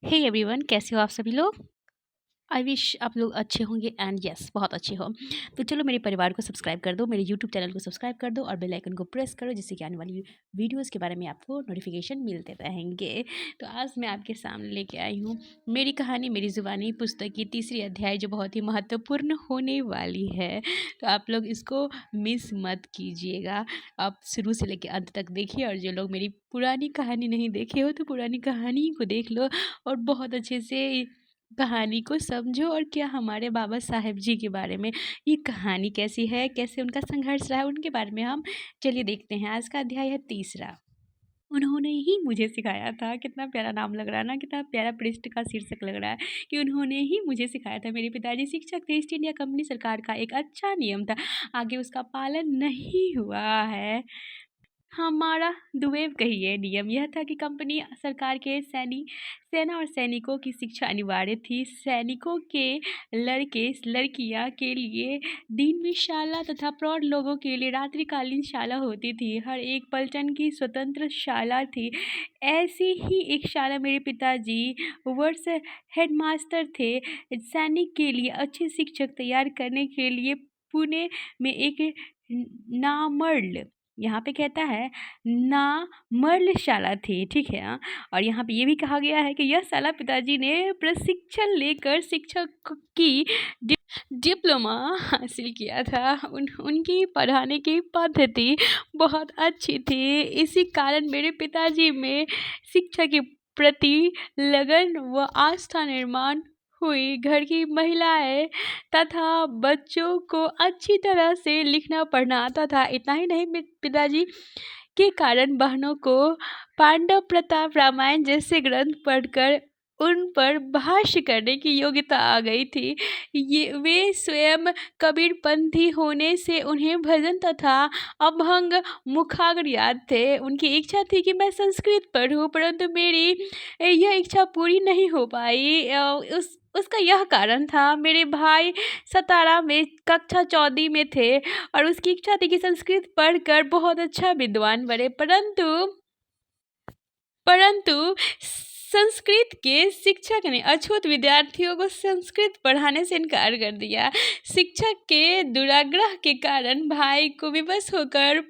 Hey everyone, कैसे हो आप सभी लोग। आई विश आप लोग अच्छे होंगे एंड यस बहुत अच्छे हो। तो चलो मेरे परिवार को सब्सक्राइब कर दो, मेरे यूट्यूब चैनल को सब्सक्राइब कर दो और बेल आइकन को प्रेस करो, जिससे कि आने वाली वीडियोस के बारे में आपको नोटिफिकेशन मिलते रहेंगे। तो आज मैं आपके सामने लेके आई हूँ मेरी कहानी मेरी ज़ुबानी पुस्तक की तीसरी अध्याय, जो बहुत ही महत्वपूर्ण होने वाली है। तो आप लोग इसको मिस मत कीजिएगा। आप शुरू से लेकर अंत तक देखिए, और जो लोग मेरी पुरानी कहानी नहीं देखे हो तो पुरानी कहानी को देख लो और बहुत अच्छे से कहानी को समझो। और क्या हमारे बाबा साहेब जी के बारे में ये कहानी कैसी है, कैसे उनका संघर्ष रहा है, उनके बारे में हम चलिए देखते हैं। आज का अध्याय है तीसरा। उन्होंने ही मुझे सिखाया था। कितना प्यारा नाम लग रहा है ना, कितना प्यारा पृष्ठ का शीर्षक लग रहा है कि उन्होंने ही मुझे सिखाया था। मेरे पिताजी शिक्षक थे। ईस्ट इंडिया कंपनी सरकार का एक अच्छा नियम था, आगे उसका पालन नहीं हुआ है। हमारा दुबेव कहिए नियम यह था कि कंपनी सरकार के सेना और सैनिकों की शिक्षा अनिवार्य थी। सैनिकों के लड़के लड़कियां के लिए दिन में शाला तथा प्रौढ़ लोगों के लिए रात्रिकालीन शाला होती थी। हर एक पलटन की स्वतंत्र शाला थी। ऐसी ही एक शाला मेरे पिताजी वर्ष हेडमास्टर थे। सैनिक के लिए अच्छे शिक्षक तैयार करने के लिए पुणे में एक नामर्ल, यहाँ पे कहता है नामर्लशाला थी, ठीक है। हाँ, और यहाँ पे ये भी कहा गया है कि यह शाला पिताजी ने प्रशिक्षण लेकर शिक्षक की डिप्लोमा हासिल किया था। उनकी पढ़ाने की पद्धति बहुत अच्छी थी। इसी कारण मेरे पिताजी में शिक्षा के प्रति लगन व आस्था निर्माण हुई। घर की महिलाएं तथा बच्चों को अच्छी तरह से लिखना पढ़ना आता था। इतना ही नहीं, मेरे पिताजी के कारण बहनों को पांडव प्रताप रामायण जैसे ग्रंथ पढ़कर उन पर भाष्य करने की योग्यता आ गई थी। ये वे स्वयं कबीरपंथी होने से उन्हें भजन तथा अभंग मुखाग्र याद थे। उनकी इच्छा थी कि मैं संस्कृत पढ़ूं, परंतु मेरी यह इच्छा पूरी नहीं हो पाई। उसका यह कारण था, मेरे भाई सतारा में कक्षा 14 में थे और उसकी इच्छा थी कि संस्कृत पढ़कर बहुत अच्छा विद्वान बने, परंतु संस्कृत के शिक्षक ने अछूत विद्यार्थियों को संस्कृत पढ़ाने से इनकार कर दिया। शिक्षक के दुराग्रह के कारण भाई को विवश होकर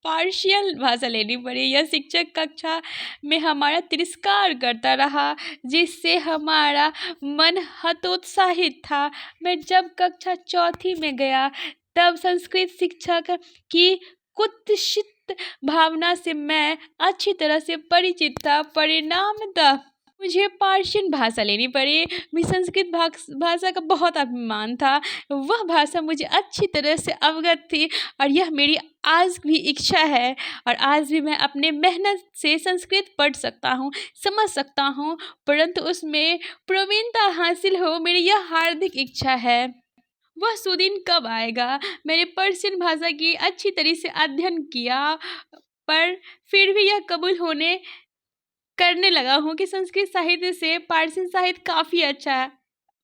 पार्शियल भाषा लेनी पड़ी। यह शिक्षक कक्षा में हमारा तिरस्कार करता रहा, जिससे हमारा मन हतोत्साहित था। मैं जब कक्षा 4 में गया तब संस्कृत शिक्षक की कुत्सित भावना से मैं अच्छी तरह से परिचित था। परिणामतः मुझे पार्शियन भाषा लेनी पड़ी। मुझे संस्कृत भाषा का बहुत अभिमान था। वह भाषा मुझे अच्छी तरह से अवगत थी और यह मेरी आज भी इच्छा है, और आज भी मैं अपने मेहनत से संस्कृत पढ़ सकता हूँ, समझ सकता हूँ, परंतु उसमें प्रवीणता हासिल हो, मेरी यह हार्दिक इच्छा है। वह सुदिन कब आएगा। मैंने पर्शियन भाषा की अच्छी तरह से अध्ययन किया, पर फिर भी यह कबूल करने लगा हूँ कि संस्कृत साहित्य से पार्शियन साहित्य काफ़ी अच्छा है।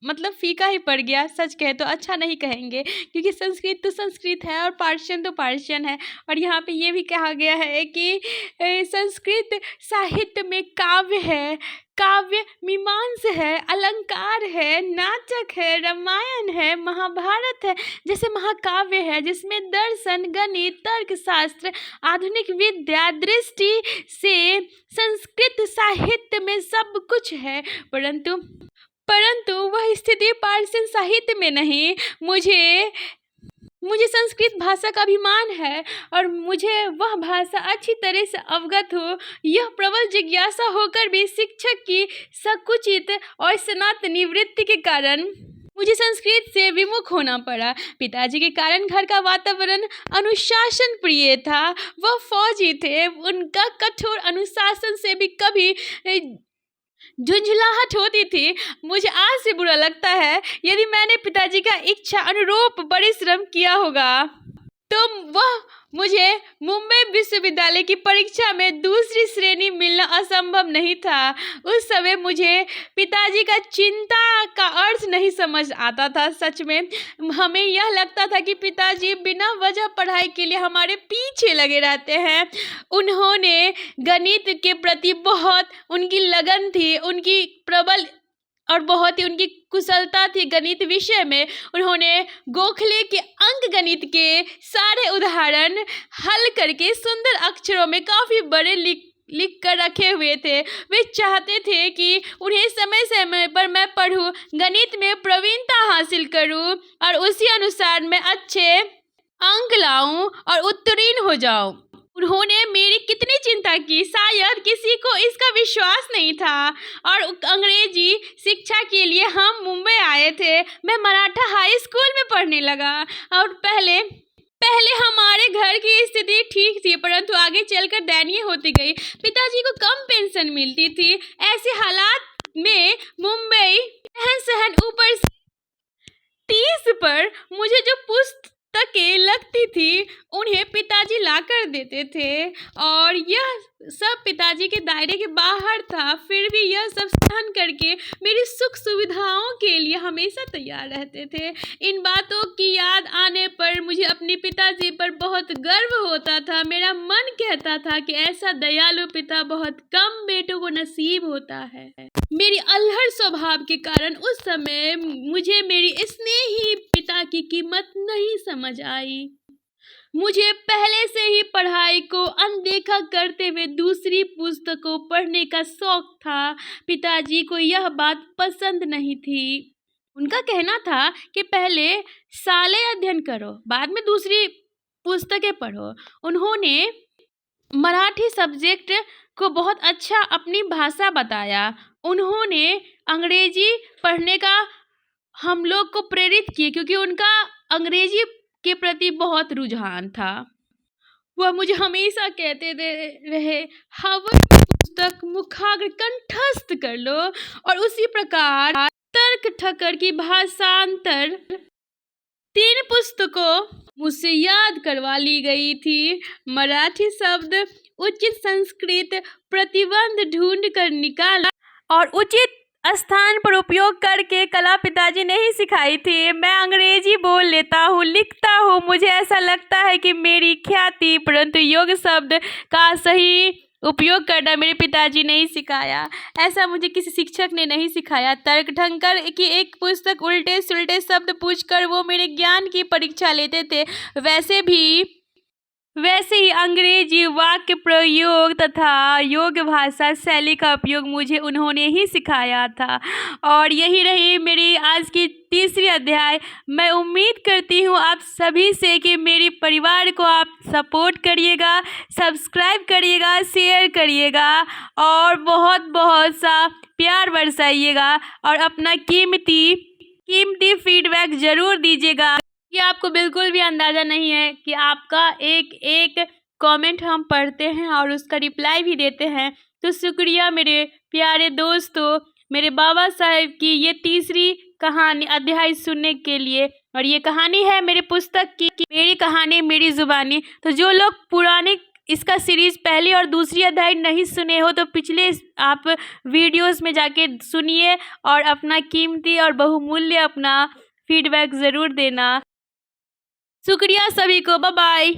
मतलब फीका ही पड़ गया, सच कहे तो अच्छा नहीं कहेंगे, क्योंकि संस्कृत तो संस्कृत है और पार्शियन तो पार्शियन है। और यहाँ पे ये भी कहा गया है कि संस्कृत साहित्य में काव्य है, काव्य मीमांस है, अलंकार है, नाटक है, रामायण है, महाभारत है, जैसे महाकाव्य है, जिसमें दर्शन, गणित, तर्कशास्त्र, आधुनिक विद्या दृष्टि से संस्कृत साहित्य में सब कुछ है। परंतु वह स्थिति पार्शियन साहित्य में नहीं। मुझे संस्कृत भाषा का अभिमान है और मुझे वह भाषा अच्छी तरह से अवगत हो। यह प्रबल जिज्ञासा होकर भी शिक्षक की संकुचित और सनातनी वृत्ति के कारण मुझे संस्कृत से विमुख होना पड़ा। पिताजी के कारण घर का वातावरण अनुशासन प्रिय था। वह फौजी थे। उनका कठोर अनुशासन से भी कभी झुंझलाहट होती थी। मुझे आज से बुरा लगता है यदि मैंने पिताजी का इच्छा अनुरूप परिश्रम किया होगा। तो वह मुझे मुंबई विश्वविद्यालय की परीक्षा में दूसरी श्रेणी मिलना असंभव नहीं था। उस समय मुझे पिताजी का चिंता का अर्थ नहीं समझ आता था। सच में हमें यह लगता था कि पिताजी बिना वजह पढ़ाई के लिए हमारे पीछे लगे रहते हैं। उन्होंने गणित के प्रति बहुत उनकी लगन थी, उनकी प्रबल और बहुत ही उनकी कुशलता थी गणित विषय में। उन्होंने गोखले के अंक गणित के सारे उदाहरण हल करके सुंदर अक्षरों में काफ़ी बड़े लिख कर रखे हुए थे। वे चाहते थे कि उन्हें समय समय पर मैं पढ़ूं, गणित में प्रवीणता हासिल करूं और उसी अनुसार मैं अच्छे अंक लाऊं और उत्तीर्ण हो जाऊं। उन्होंने मेरी कितनी चिंता की, शायद किसी को इसका विश्वास नहीं था। और अंग्रेजी शिक्षा के लिए हम मुंबई आए थे। मैं मराठा हाई स्कूल में पढ़ने लगा और पहले हमारे घर की स्थिति ठीक थी, परंतु आगे चलकर दयनीय होती गई। पिताजी को कम पेंशन मिलती थी। ऐसे हालात में मुंबई रहन-सहन, ऊपर से 30 पर मुझे जो पुस्तकें लगती थी उन्हें पिताजी लाकर देते थे और यह सब पिताजी के दायरे के बाहर था। फिर भी यह सब सहन करके मेरी सुख सुविधाओं के लिए हमेशा तैयार रहते थे। इन बातों की याद आने पर मुझे अपने पिताजी पर बहुत गर्व होता था। मेरा मन कहता था कि ऐसा दयालु पिता बहुत कम बेटों को नसीब होता है। मेरी अल्हड़ स्वभाव के कारण उस समय मुझे मेरी स्नेही पिता की कीमत नहीं समझ आई। मुझे पहले से ही पढ़ाई को अनदेखा करते हुए दूसरी पुस्तकों पढ़ने का शौक था। पिताजी को यह बात पसंद नहीं थी। उनका कहना था कि पहले साले अध्ययन करो, बाद में दूसरी पुस्तकें पढ़ो। उन्होंने मराठी सब्जेक्ट को बहुत अच्छा अपनी भाषा बताया। उन्होंने अंग्रेजी पढ़ने का हम लोग को प्रेरित किए क्योंकि उनका अंग्रेजी के प्रति बहुत रुझान था। वह मुझे हमेशा कहते रहे, हवस की पुस्तक मुखाग्र कंठस्थ कर लो और उसी प्रकार तर्क ठक्कर की भाषांतर 3 पुस्तकों मुझसे याद करवा ली गई थी। मराठी शब्द उचित संस्कृत प्रतिबंध ढूंढ कर निकाला और उचित स्थान पर उपयोग करके कला पिताजी ने ही सिखाई थी। मैं अंग्रेजी बोल लेता हूँ, लिखता हूँ। मुझे ऐसा लगता है कि मेरी ख्याति, परंतु योग शब्द का सही उपयोग करना मेरे पिताजी ने ही सिखाया। ऐसा मुझे किसी शिक्षक ने नहीं सिखाया। तर्क ठक्कर की एक पुस्तक उल्टे सुल्टे शब्द पूछकर वो मेरे ज्ञान की परीक्षा लेते थे। वैसे ही अंग्रेजी वाक्य प्रयोग तथा योग भाषा शैली का उपयोग मुझे उन्होंने ही सिखाया था। और यही रही मेरी आज की तीसरी अध्याय। मैं उम्मीद करती हूँ आप सभी से कि मेरे परिवार को आप सपोर्ट करिएगा, सब्सक्राइब करिएगा, शेयर करिएगा और बहुत बहुत सा प्यार बरसाइएगा और अपना कीमती फीडबैक ज़रूर दीजिएगा। कि आपको बिल्कुल भी अंदाज़ा नहीं है कि आपका एक एक कमेंट हम पढ़ते हैं और उसका रिप्लाई भी देते हैं। तो शुक्रिया मेरे प्यारे दोस्तों, मेरे बाबा साहेब की ये तीसरी कहानी अध्याय सुनने के लिए। और ये कहानी है मेरे पुस्तक की मेरी कहानी मेरी ज़ुबानी। तो जो लोग पुराने इसका सीरीज़ पहली और दूसरी अध्याय नहीं सुने हो तो पिछले आप वीडियोस में जाके सुनिए और अपना कीमती और बहुमूल्य अपना फीडबैक ज़रूर देना। शुक्रिया सभी को, बाय बाय।